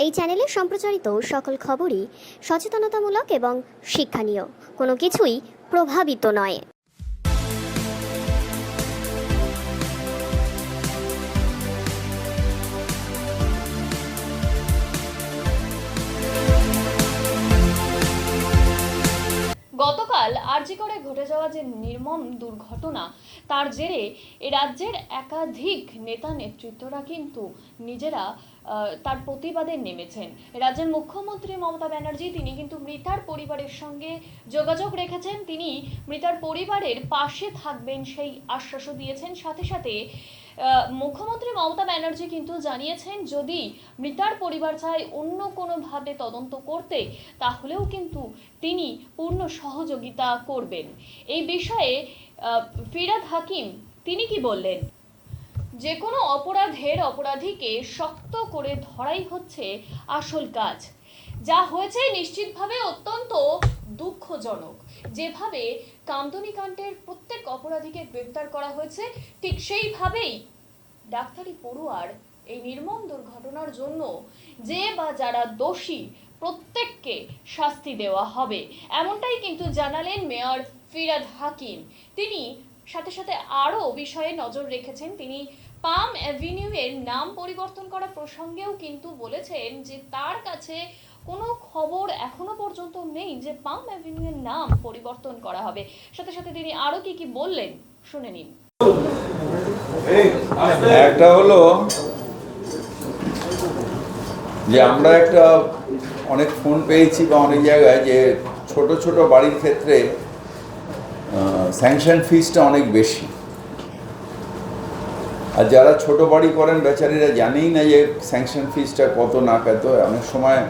এই চ্যানেলে সম্প্রচারিত সকল খবরই সচেতনতামূলক এবং শিক্ষণীয়, কোনো কিছুই প্রভাবিত নয়। গতকাল আরজিকরে ঘটে যাওয়া যে নির্মম দুর্ঘটনা, তার জেরে এ রাজ্যের একাধিক নেতা নেতৃত্বরা কিন্তু নিজেরা তার প্রতিবাদে নেমেছেন। রাজ্যের মুখ্যমন্ত্রী মমতা ব্যানার্জি তিনি কিন্তু মৃতার পরিবারের সঙ্গে যোগাযোগ রেখেছেন, তিনি মৃতার পরিবারের পাশে থাকবেন সেই আশ্বাসও দিয়েছেন। সাথে সাথে মুখ্যমন্ত্রী মমতা ব্যানার্জি কিন্তু জানিয়েছেন, যদি মৃতার পরিবার চায় অন্য কোনোভাবে তদন্ত করতে, তাহলেও কিন্তু তিনি পূর্ণ সহযোগিতা করবেন। এই বিষয়ে ফিরাদ হাকিম তিনি কি বললেন? যে কোনো অপরাধীকে শক্ত করে ধরাই হচ্ছে আসল কাজ। যা হয়েছে নিশ্চিতভাবে অত্যন্ত দুঃখজনক। যেভাবে কামদুনি কাণ্ডের প্রত্যেক অপরাধীকে গ্রেপ্তার করা হয়েছে, ঠিক সেইভাবেই ডাক্তারি পড়ুয়ার এই নির্মম দুর্ঘটনার জন্য যে বা যারা দোষী প্রত্যেককে শাস্তি দেওয়া হবে, এমনটাই কিন্তু জানালেন মেয়র ফিরাদ হাকিম। তিনি সাথে সাথে আরও বিষয়ে নজর রেখেছেন। তিনি পাম অ্যাভিনিউ এর নাম পরিবর্তন করা প্রসঙ্গেও কিন্তু বলেছেন যে তার কাছে কোনো খবর এখনো পর্যন্ত নেই যে পাম অ্যাভিনিউ এর নাম পরিবর্তন করা হবে। সাথে সাথে তিনি আরও কি বললেন শুনে নিন। একটা হলো যে আমরা একটা অনেক ফোন পেয়েছি বা অনেক জায়গায় যে ছোট ছোট বাড়ির ক্ষেত্রে স্যাংশন ফিসটা অনেক বেশি, আর যারা ছোট বাড়ি করেন বেচারিরা জানেই না যে স্যাংশন ফিসটা কত না কত, অনেক সময়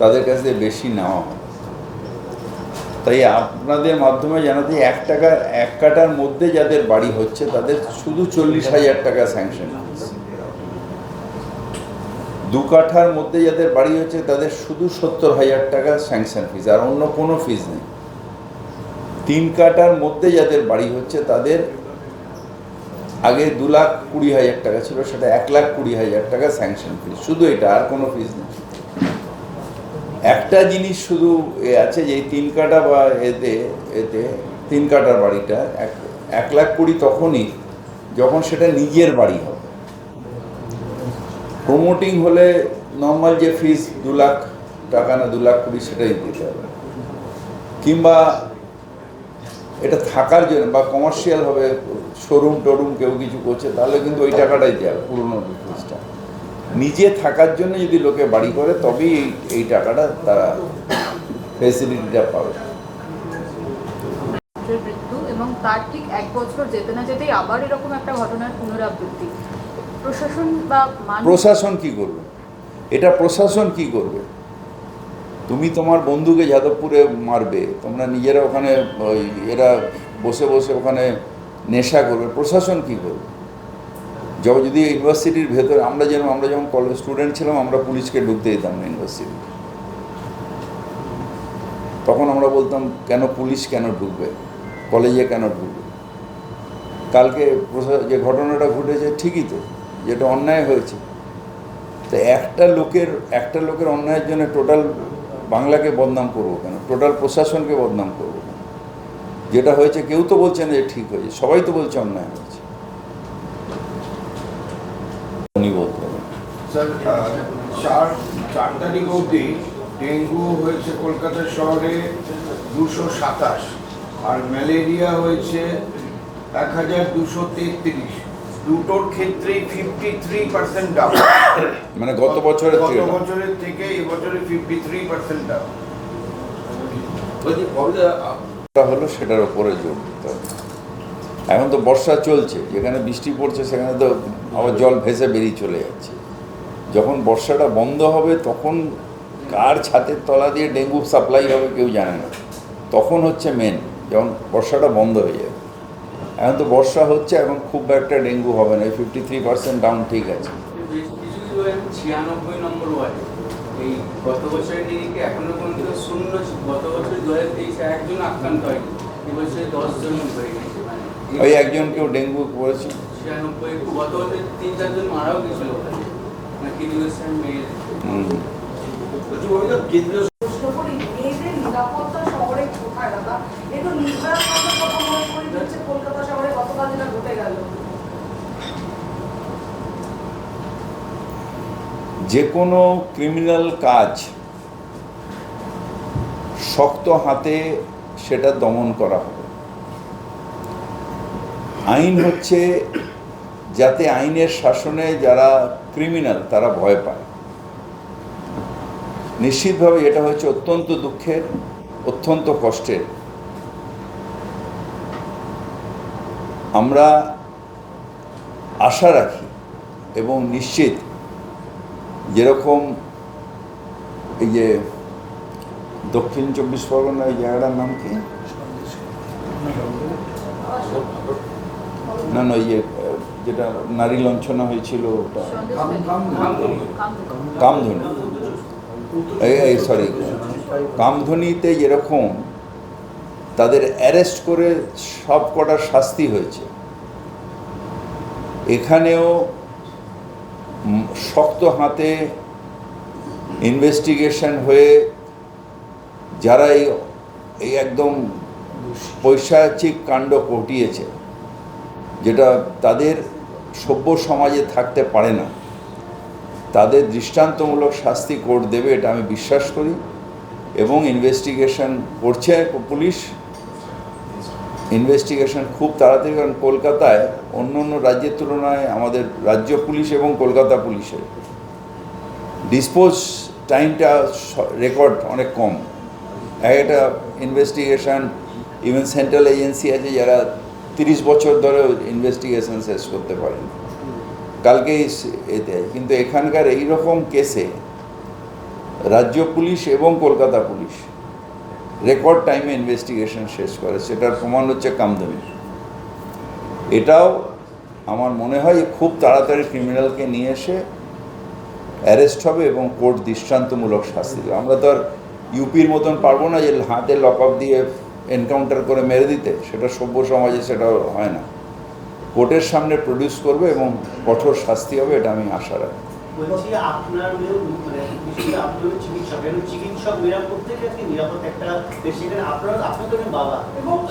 তাদের কাছ থেকে বেশি নেওয়া হয়। তাই আপনাদের মাধ্যমে জানাতে 1 কাঠার মধ্যে যাদের বাড়ি হচ্ছে তাদের শুধু 40,000 টাকা স্যাংশন ফিস, 2 কাঠার মধ্যে যাদের বাড়ি হচ্ছে তাদের শুধু 70,000 টাকা স্যাংশন ফিস, আর অন্য কোনো ফিস নেই। 3 কাঠার মধ্যে যাদের বাড়ি হচ্ছে তাদের আগে 2,20,000 টাকা ছিল, সেটা 1,20,000 টাকা স্যাংশন ফিস, শুধু এটা, আর কোনো ফিস নেই। একটা জিনিস শুধু আছে যে 3 কাঠা বা এতে 3 কাঠার বাড়িটা 1,20,000 তখনই যখন সেটা নিজের বাড়ি হবে। প্রমোটিং হলে নর্মাল যে ফিস 2 লাখ টাকা না 2,20,000 সেটাই দিতে হবে, কিংবা এটা থাকার জন্য বা কমার্শিয়াল হবে, শোরুম টোরুম কেউ কিছু করছে, তাহলে কিন্তু ওই টাকাটাই দেওয়া পুরোনো ফিসটা। নিজে থাকার জন্য যদি লোকে বাড়ি করে তবেই এই টাকাটা তারা ফেসিলিটিটা পাবে। মৃত্যু এবং তার ঠিক 1 বছর যেতে না যেতেই আবার এরকম একটা ঘটনার পুনরাবৃত্তি, প্রশাসন কি করবে? এটা প্রশাসন কি করবে? তুমি তোমার বন্ধুকে যাদবপুরে মারবে, তোমরা নিজেরা ওখানে এরা বসে বসে ওখানে নেশা করবে, প্রশাসন কি করবে? যদি ইউনিভার্সিটির ভেতরে আমরা যখন কলেজ স্টুডেন্ট ছিলাম, আমরা পুলিশকে ঢুকতে দিতাম না ইউনিভার্সিটি। তখন আমরা বলতাম কেন পুলিশ কেন ঢুকবে কলেজে, কেন ঢুকবে? কালকে যে ঘটনাটা ঘটেছে ঠিকই তো, যেটা অন্যায় হয়েছে, তো একটা লোকের অন্যায়ের জন্য টোটাল বাংলাকে বদনাম করবো কেন, টোটাল প্রশাসনকে বদনাম করবো কেন? যেটা হয়েছে কেউ তো বলছে না যে ঠিক হয়েছে, সবাই তো বলছে অন্যায় হয়েছে। উনি বলতে স্যার, 4 তারিখ অবধি ডেঙ্গু হয়েছে কলকাতা শহরে 227, আর ম্যালেরিয়া হয়েছে 1,233। দুটোর ক্ষেত্রেই 53% ডাউন, মানে গত বছরের থেকে এবছরে 53% ডাউন। হলো সেটার উপরে জোর দিতে হবে। এখন তো বর্ষা চলছে, যেখানে বৃষ্টি পড়ছে সেখানে তো আবার জল ভেসে বেরিয়ে চলে যাচ্ছে। যখন বর্ষাটা বন্ধ হবে তখন কার ছাদের তলা দিয়ে ডেঙ্গু সাপ্লাই হবে কেউ জানে না, তখন হচ্ছে মেন, যখন বর্ষাটা বন্ধ হয়ে যাবে। এখন তো বর্ষা হচ্ছে, এখন খুব একটা ডেঙ্গু হবে না। 53% ডাউন ঠিক আছে। 96 নম্বর ওয়ার্ডে এই গত বছরের নিরিখে এখনো পর্যন্ত শূন্য। গত বছর 2023 একজন আক্রান্ত হয়নি, এবছরে 10 জন হয়ে গেছে। ওই একজন কেউ ডেঙ্গু করেছে 96, গত বছর 3-4 জন মারাও গেছিল ওখানে, মেয়ের প্রশ্ন করি, মেয়েদের নিরাপত্তা শহরে কোথায় দাদা? এই তো নির্ভয়া কাণ্ডের কথা মনে করে দিচ্ছে কলকাতা শহরে গতকাল যেটা ঘটে গেল। যে কোনো ক্রিমিনাল কাজ শক্ত হাতে সেটা দমন করা হবে। আইন হচ্ছে যাতে আইনের শাসনে যারা ক্রিমিনাল তারা ভয় পায়। নিশ্চিতভাবে এটা হচ্ছে অত্যন্ত দুঃখের, অত্যন্ত কষ্টের। আমরা আশা রাখি এবং নিশ্চিত যেরকম এই যে দক্ষিণ 24 পরগনা এই জায়গাটার নাম কি, না না ইয়ে যেটা নারী লঞ্ছনা হয়েছিল ওটা কামধুনি, এই সরি কামধুনিতে যেরকম তাদের অ্যারেস্ট করে সব কটার শাস্তি হয়েছে, এখানেও শক্ত হাতে ইনভেস্টিগেশন হয়ে যারা এই একদম পৈশাচিক কাণ্ড ঘটিয়েছে, যেটা তাদের সভ্য সমাজে থাকতে পারে না, তাদের দৃষ্টান্তমূলক শাস্তি কোর্ট দেবে এটা আমি বিশ্বাস করি। এবং ইনভেস্টিগেশন করছে পুলিশ, ইনভেস্টিগেশন খুব তাড়াতাড়ি, কারণ কলকাতায় অন্য অন্য রাজ্যের তুলনায় আমাদের রাজ্য পুলিশ এবং কলকাতা পুলিশের ডিসপোজ টাইমটা রেকর্ড অনেক কম। একটা ইনভেস্টিগেশন, ইভেন সেন্ট্রাল এজেন্সি আছে যারা 30 বছর ধরে ইনভেস্টিগেশন শেষ করতে পারেন, কালকেই এতে। কিন্তু এখানকার এই রকম কেসে রাজ্য পুলিশ এবং কলকাতা পুলিশ রেকর্ড টাইমে ইনভেস্টিগেশন শেষ করে, সেটার প্রমাণ হচ্ছে কামধুনি। এটাও আমার মনে হয় খুব তাড়াতাড়ি ক্রিমিনালকে নিয়ে এসে অ্যারেস্ট হবে এবং কোর্ট দৃষ্টান্তমূলক শাস্তি দেবে। আমরা তো আর ইউপির মতন পারবো না যে হাতে লক আপ দিয়ে এনকাউন্টার করে মেরে দিতে, সেটা সভ্য সমাজে সেটাও হয় না। কোর্টের সামনে প্রডিউস করবে এবং কঠোর শাস্তি হবে, এটা আমি আশা রাখি। বলছি আপনার আপনি চিকিৎসক, চিকিৎসক নিরাপদ থেকে নিরাপদ একটা সেখানে আপনার তো বাবা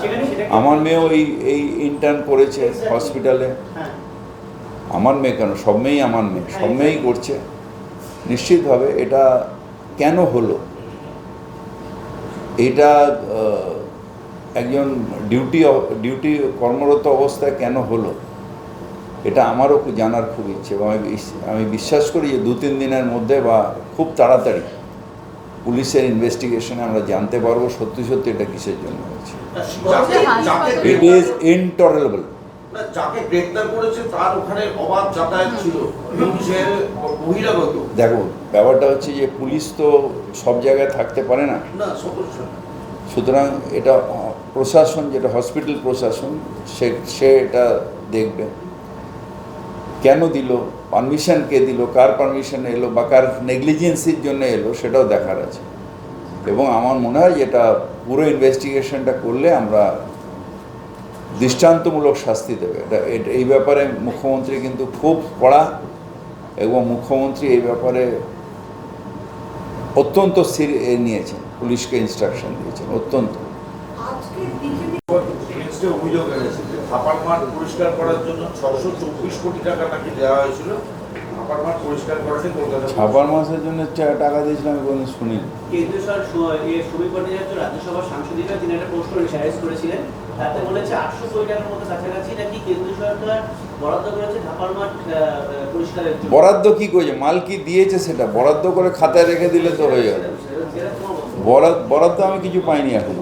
সেখানে আমার মেয়েও এই ইন্টার্ন করেছে হসপিটালে। আমার মেয়ে কেন, সব মেয়েই আমার মেয়ে, সব মেয়েই করছে। নিশ্চিতভাবে এটা কেন হলো, এটা একজন ডিউটি কর্মরত অবস্থায় কেন হলো, এটা আমারও জানার খুব ইচ্ছে। এবং আমি বিশ্বাস করি যে 2-3 দিনের মধ্যে বা খুব তাড়াতাড়ি পুলিশের ইনভেস্টিগেশনে আমরা জানতে পারবো সত্যি সত্যি এটা কিসের জন্য হয়েছে। It is intolerable. যাকে গ্রেফতার করেছে তার ওখানে অবাধ যাতায়াত ছিল, বহিরাগত। দেখো ব্যাপারটা হচ্ছে যে পুলিশ তো সব জায়গায় থাকতে পারে না, সুতরাং এটা প্রশাসন, যেটা হসপিটাল প্রশাসন, সে এটা দেখবে কেন দিল, পারমিশন কে দিল, কার পারমিশন এলো বা কার নেগলিজেন্সির জন্য এলো, সেটাও দেখার আছে। এবং আমার মনে হয় যেটা পুরো ইনভেস্টিগেশনটা করলে আমরা দৃষ্টান্তমূলক শাস্তি দেবে। এই ব্যাপারে মুখ্যমন্ত্রী কিন্তু খুব কড়া, এবং মুখ্যমন্ত্রী এই ব্যাপারে অত্যন্ত নিয়েছেন, পুলিশকে ইনস্ট্রাকশন দিয়েছেন অত্যন্ত। অভিযোগ এনেছে থাপার মাঠ পরিষ্কার করার জন্য 624 কোটি টাকা নাকি দেওয়া হয়েছিল। থাপার মাঠ পরিষ্কার করাতে কলকাতা ছাপার মাসের জন্য টাকা দিয়েছিলাম, আমি কোনো শুনিনি। কেন্দ্রীয় শ্রমিক ভট্টাচার্য রাজ্যসভার সাংসদিকরা তিনি একটা প্রশ্ন রিসাইজ করেছিলেন, তাতে বলেছে 800 কোটি টাকার মতো কাছাকাছি নাকি কেন্দ্রীয় সরকার বরাদ্দ করেছে থাপার মাঠ পরিষ্কারের জন্য। বরাদ্দ কি করেছে, মাল কি দিয়েছে সেটা বরাদ্দ করে খাতায় রেখে দিলে তো হয়ে যাবে। বরাদ্দ আমি কিছু পাইনি এখন।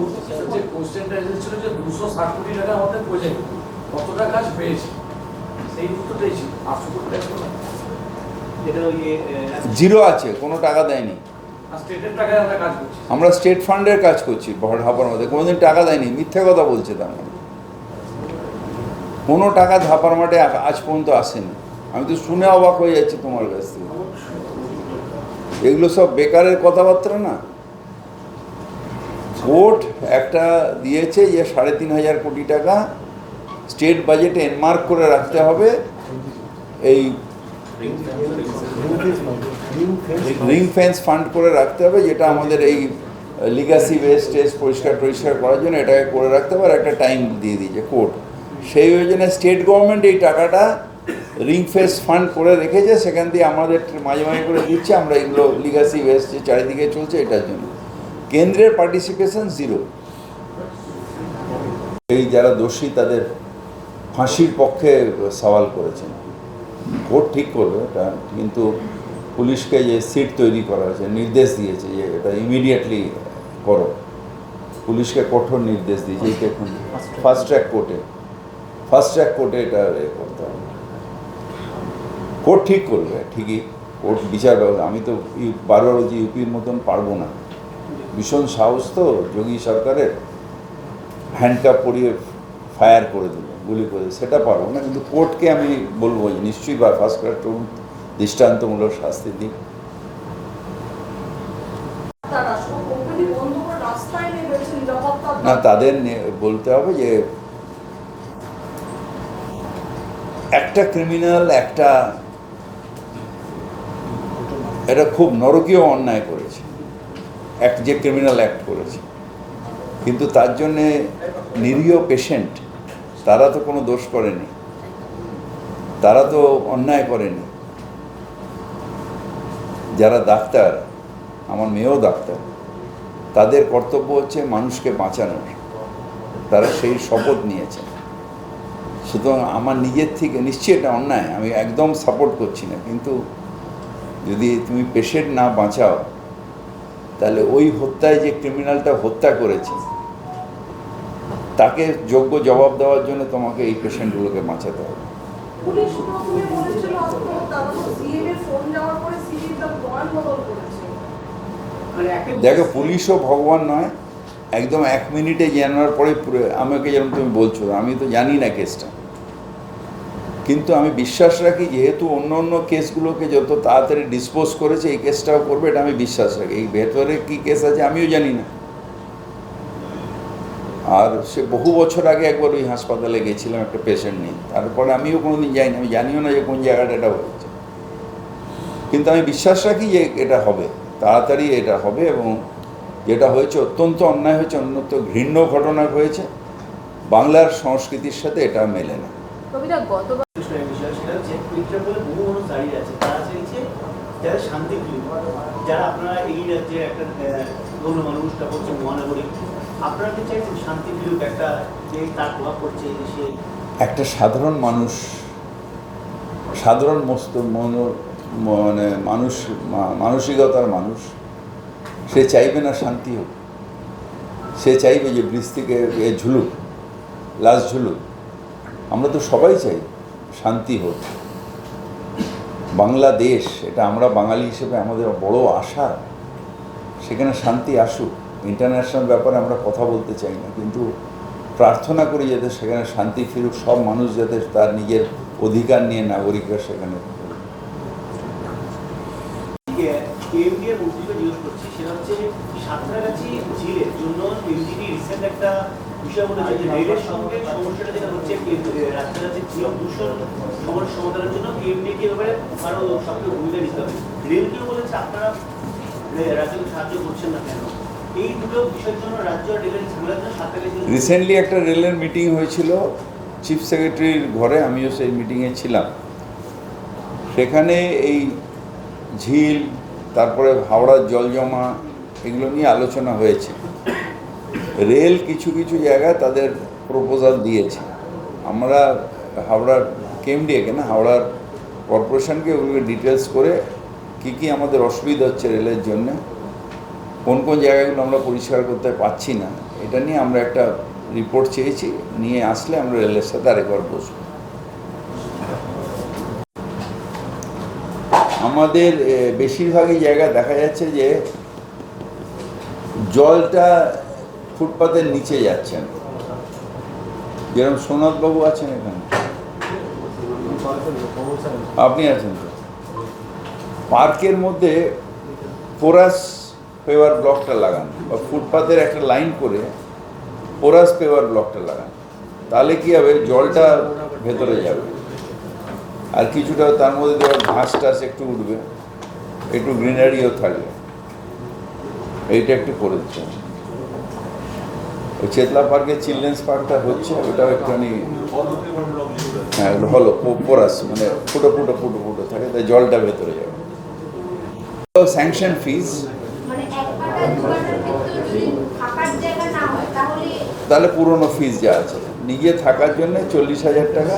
যে কোশ্চেনটা এসেছিল যে 260 কোটি টাকা আমাদের প্রজেক্ট, কতটা কাজ পেয়েছে সেই উত্তরটা ছিল 800 কোটি টাকা জিরো আছে, কোনো টাকা দেয়নি। স্টেটের টাকায় আমরা কাজ করছি, আমরা স্টেট ফান্ডের কাজ করছি ধাপার মধ্যে, কোনোদিন টাকা দেয়নি, মিথ্যে কথা বলছে। তার মানে কোনো টাকা ধাপার মাঠে আজ পর্যন্ত আসেনি। আমি তো শুনে অবাক হয়ে যাচ্ছি তোমার কাছ থেকে। এগুলো সব বেকারের কথাবার্তা না। কোর্ট একটা দিয়েছে যে 3,500 কোটি টাকা স্টেট বাজেটে এনমার্ক করে রাখতে হবে এই রিং ফেন্স ফান্ড করে রাখতে হবে, যেটা আমাদের এই লিগাসি ওয়েস্ট পরিষ্কার করার জন্য এটাকে করে রাখতে হবে, আর একটা টাইম দিয়ে দিয়েছে কোর্ট। সেই জন্য স্টেট গভর্নমেন্ট এই টাকাটা রিং ফেন্স ফান্ড করে রেখেছে, সেখান দিয়ে আমাদের মাঝে মাঝে করে দিচ্ছে। আমরা এগুলো লিগাসি ওয়েস্ট যে চারিদিকে চলছে এটার জন্য কেন্দ্রের পার্টিসিপেশন 0। এই যারা দোষী তাদের ফাঁসির পক্ষে সওয়াল করেছেন, কোর্ট ঠিক করবে এটা, কিন্তু পুলিশকে যে সিট তৈরি করা হয়েছে, নির্দেশ দিয়েছে যে এটা ইমিডিয়েটলি করো, পুলিশকে কঠোর নির্দেশ দিয়েছে। এইটা এখন ফাস্ট ট্র্যাক কোর্টে এটা করতে হবে। কোর্ট ঠিক করবে, ঠিকই কোর্ট বিচার ব্যবস্থা। আমি তো বারবার বলছি ইউপির মতন পারবো না, ভীষণ সাহস তো যোগী সরকারের, হ্যান্ডকাপ পরিয়ে ফায়ার করে দেবে, গুলি করে দেবে, সেটা পারবো না। কিন্তু কোর্টকে আমি বলবো যে নিশ্চয়ই বা ফার্স্ট ক্লাস দৃষ্টান্তমূলক শাস্তি দিক। তারা সব কোম্পানি বন্ধ করে রাস্তায় নেমেছে নিরাপত্তা। না, তাদের বলতে হবে যে একটা ক্রিমিনাল এটা খুব নরকীয় অন্যায় করেছে, যে ক্রিমিনাল অ্যাক্ট করেছে, কিন্তু তার জন্যে নিরীহ পেশেন্ট, তারা তো কোনো দোষ করেনি, তারা তো অন্যায় করেনি। যারা ডাক্তার, আমার মেয়েও ডাক্তার, তাদের কর্তব্য হচ্ছে মানুষকে বাঁচানোর, তারা সেই শপথ নিয়েছেন। সুতরাং আমার নিজের থেকে নিশ্চয়ই এটা অন্যায়, আমি একদম সাপোর্ট করছি না, কিন্তু যদি তুমি পেশেন্ট না বাঁচাও তাহলে ওই হত্যায় যে ক্রিমিনালটা হত্যা করেছে তাকে যোগ্য জবাব দেওয়ার জন্য তোমাকে এই পেশেন্টগুলোকে বাঁচাতে হবে। পুলিশ প্রথমে বলেছিল আত্মহত্যা, তারপর সিএম এর ফোন যাওয়ার পরে সিএম তার বয়ান বদল করেছে। মানে একটা দেখো, পুলিশও ভগবান নয়, একদম 1 মিনিটে জানার পরে পুরো আমাকে যেরকম তুমি বলছো, আমি তো জানি না কেসটা, কিন্তু আমি বিশ্বাস রাখি যেহেতু অন্য কেসগুলোকে যত তাড়াতাড়ি ডিসপোজ করেছে এই কেসটাও করবে, এটা আমি বিশ্বাস রাখি। এই ভেতরে কী কেস আছে আমিও জানি না, আর সে বহু বছর আগে একবার ওই হাসপাতালে গেছিলাম একটা পেশেন্ট নিয়ে, তারপরে আমিও কোনোদিন যাইনি, আমি জানিও না যে কোন জায়গাটা এটা হয়েছে, কিন্তু আমি বিশ্বাস রাখি যে এটা হবে, তাড়াতাড়ি এটা হবে। এবং যেটা হয়েছে অত্যন্ত অন্যায় হয়েছে, অত্যন্ত ঘৃণ্য ঘটনা হয়েছে, বাংলার সংস্কৃতির সাথে এটা মেলে না। কবিতা গতবার বিষয় সেটা হচ্ছে প্রেক্ষাপটে বহু মানুষ দাঁড়িয়ে আছে, তারা চাইছে যারা শান্তিপ্রিয়, যারা আপনারা এই রাজ্যের একটা গৌর মানুষটা করছে মহানগরী, আপনারা কি চাইছেন শান্তিপ্রিয় একটা যে তার প্রভাব পড়ছে এই দেশে? একটা সাধারণ মানুষ, সাধারণ মানে মানসিকতার মানুষ, সে চাইবে না শান্তি হোক, সে চাইবে যে ব্রিজ থেকে ঝুলুক, লাশ ঝুলুক। আমরা তো সবাই চাই শান্তি হোক, বাংলাদেশ এটা আমরা বাঙালি হিসেবে আমাদের বড় আশা, সেখানে শান্তি আসুক। ইন্টারন্যাশনাল ব্যাপারে আমরা কথা বলতে চাই না, কিন্তু প্রার্থনা করি যাতে সেখানে শান্তি ফিরুক, সব মানুষ যাতে তার নিজের অধিকার নিয়ে নাগরিকরা সেখানে। কেএমডিএর মন্ত্রীকে জিজ্ঞেস করছি, সেটা হচ্ছে সাঁতরাগাছি ঝিলের জন্য এমডিডি রিসেন্ট একটা বিষয় বলেছে যে রেলের সঙ্গে সমস্যাটা যেটা হচ্ছে রাস্তাঘাটের ঝিল দূষণ সমস্যার সমাধানের জন্য কেএমডিকে এবারে আরও সক্রিয় ভূমিকা নিতে হবে। রেলকেও বলেছে আপনারা রাজ্যকে সাহায্য করছেন না কেন? এই দুটো বিষয়ের জন্য রাজ্য আর রেলের ঝামেলার জন্য সাঁতরাগাছি। রিসেন্টলি একটা রেলের মিটিং হয়েছিল চিফ সেক্রেটারির ঘরে, আমিও সেই মিটিংয়ে ছিলাম। সেখানে এই ঝিল, তারপরে হাওড়ার জল জমা, এগুলো নিয়ে আলোচনা হয়েছে। রেল কিছু জায়গায় তাদের প্রপোজাল দিয়েছে, আমরা হাওড়ার কেএমডিএকে না, হাওড়ার কর্পোরেশনকে ওগুলোকে ডিটেলস করে কী আমাদের অসুবিধা হচ্ছে রেলের জন্য, কোন জায়গাগুলো আমরা পরিষ্কার করতে পারছি না, এটা নিয়ে আমরা একটা রিপোর্ট চেয়েছি, নিয়ে আসলে আমরা রেলের সাথে আরেকবার বসবো। আমাদের বেশিরভাগই জায়গায় দেখা যাচ্ছে যে জলটা ফুটপাতের নিচে যাচ্ছে না, যেরকম সোনাথবাবু আছেন এখানে, আপনি আছেন তো, পার্কের মধ্যে পোরাস পেভার ব্লকটা লাগান, বা ফুটপাতের একটা লাইন করে পোরাস পেভার ব্লকটা লাগান, তাহলে কি হবে, জলটা ভেতরে যাবে, আর কিছুটা তার মধ্যে দেওয়ার ঘাস টাস একটু উঠবে, একটু গ্রিনারিও থাকবে, এইটা একটু করে দিতে হবে। ওই চেতলা পার্কে চিলড্রেন্স পার্কটা হচ্ছে, ওটাও একটুখানি হ্যাঁ হলো পোরাস, মানে ফুটো ফুটো ফুটো ফুটো থাকে, তাই জলটা ভেতরে যাবে। স্যাংশন ফিজ মানে এক কাটা দু কাটার ক্ষেত্রে যদি থাকার জায়গা না হয় তাহলে পুরনো ফিজ যা আছে, নিজে থাকার জন্য 40,000 টাকা,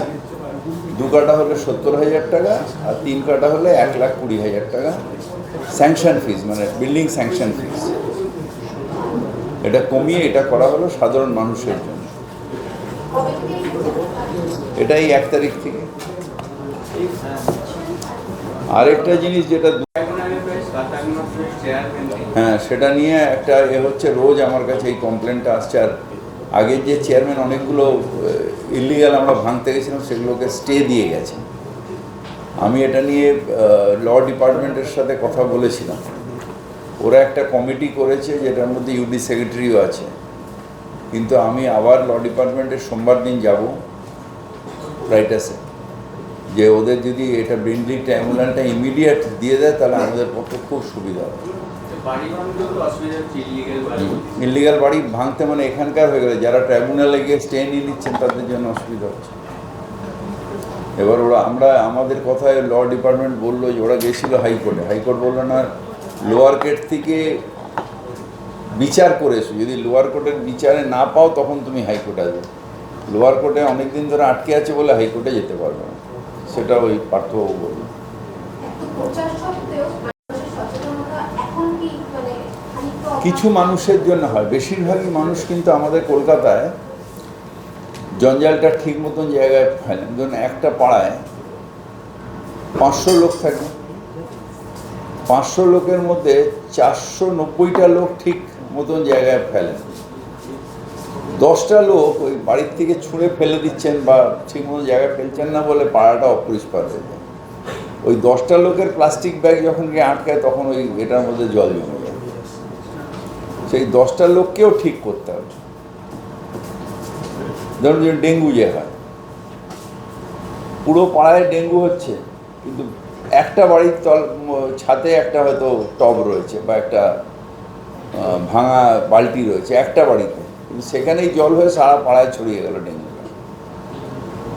2 কাটা হলে 70,000 টাকা, আর 3 কাটা হলে 1,20,000 টাকা স্যাংশন ফিজ, মানে বিল্ডিং স্যাংশন ফিজ। এটা কমিয়ে এটা করা হলো সাধারণ মানুষের জন্য। এটা এই 1 তারিখ থেকে। আরেকটা জিনিস যেটা হ্যাঁ, সেটা নিয়ে একটা হচ্ছে, রোজ আমার কাছে এই কমপ্লেনটা আসছে। আর আগের যে চেয়ারম্যান অনেকগুলো ইলিগাল আমরা ভাঙতে গেছিলাম, সেগুলোকে স্টে দিয়ে গেছে। আমি এটা নিয়ে ল ডিপার্টমেন্টের সাথে কথা বলেছিলাম, ওরা একটা কমিটি করেছে যেটার মধ্যে ইউডি সেক্রেটারিও আছে। কিন্তু আমি আবার ল ডিপার্টমেন্টের সোমবার দিন যাব রাইটাসে, যে ওদের যদি এটা ব্রিন্ডলি ট্রাইব্যুনালটা ইমিডিয়েট দিয়ে দেয় তাহলে আমাদের পক্ষে খুব সুবিধা হবে। ইলিগাল বাড়ি ভাঙতে মানে এখানকার হয়ে গেলে যারা ট্রাইব্যুনালে গিয়ে স্টে নিয়ে নিচ্ছেন তাদের জন্য অসুবিধা হচ্ছে। এবার আমাদের কথায় ল ডিপার্টমেন্ট বললো যে ওরা গেছিলো হাইকোর্টে, হাইকোর্ট বললো না, লোয়ার কোর্ট থেকে বিচার করে এসো, যদি লোয়ার কোর্টের বিচারে না পাও তখন তুমি হাইকোর্টে আসবে। লোয়ার কোর্টে অনেক দিন ধরে আটকে আছে বলে হাইকোর্টে যেতে পারবে না, সেটা ওই পার্থবাবু বলল। কিছু মানুষের জন্য হয়, বেশিরভাগই মানুষ কিন্তু আমাদের কলকাতায় জঞ্জালটা ঠিক মতন জায়গায় ফেলেন। ধরুন একটা পাড়ায় 500 লোক থাকে, 500 লোকের মধ্যে 490টা লোক ঠিক মতন জায়গায় ফেলেন, 10টা লোক ওই বাড়ির থেকে ছুঁড়ে ফেলে দিচ্ছেন বা ঠিক মতো জায়গায় ফেলছেন না বলে পাড়াটা অপরিষ্কার হয়ে যায়। ওই 10টা লোকের প্লাস্টিক ব্যাগ যখন গিয়ে আটকায় তখন ওই এটার মধ্যে জল জমে যায়। সেই 10টা লোককেও ঠিক করতে হবে। ধরুন যে ডেঙ্গু যে হয়, পুরো পাড়ায় ডেঙ্গু হচ্ছে, কিন্তু একটা বাড়ির ছাদে একটা হয়তো টব রয়েছে বা একটা ভাঙা বালতি রয়েছে একটা বাড়িতে, কিন্তু সেখানেই জল হয়ে সারা পাড়ায় ছড়িয়ে গেল ডেঙ্গু।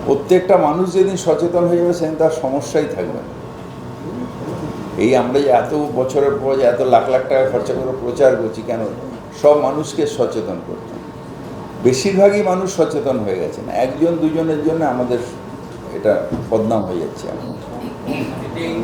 প্রত্যেকটা মানুষ যেদিন সচেতন হয়ে যাবে সেদিন তার সমস্যাই থাকবে না। এই আমরা যে এত বছরের পর যে এত লাখ লাখ টাকা খরচা করে প্রচার করছি, কেন? সব মানুষকে সচেতন করতে। বেশিরভাগই মানুষ সচেতন হয়ে গেছেন, 1-2 জনের জন্য আমাদের এটা বদনাম হয়ে যাচ্ছে।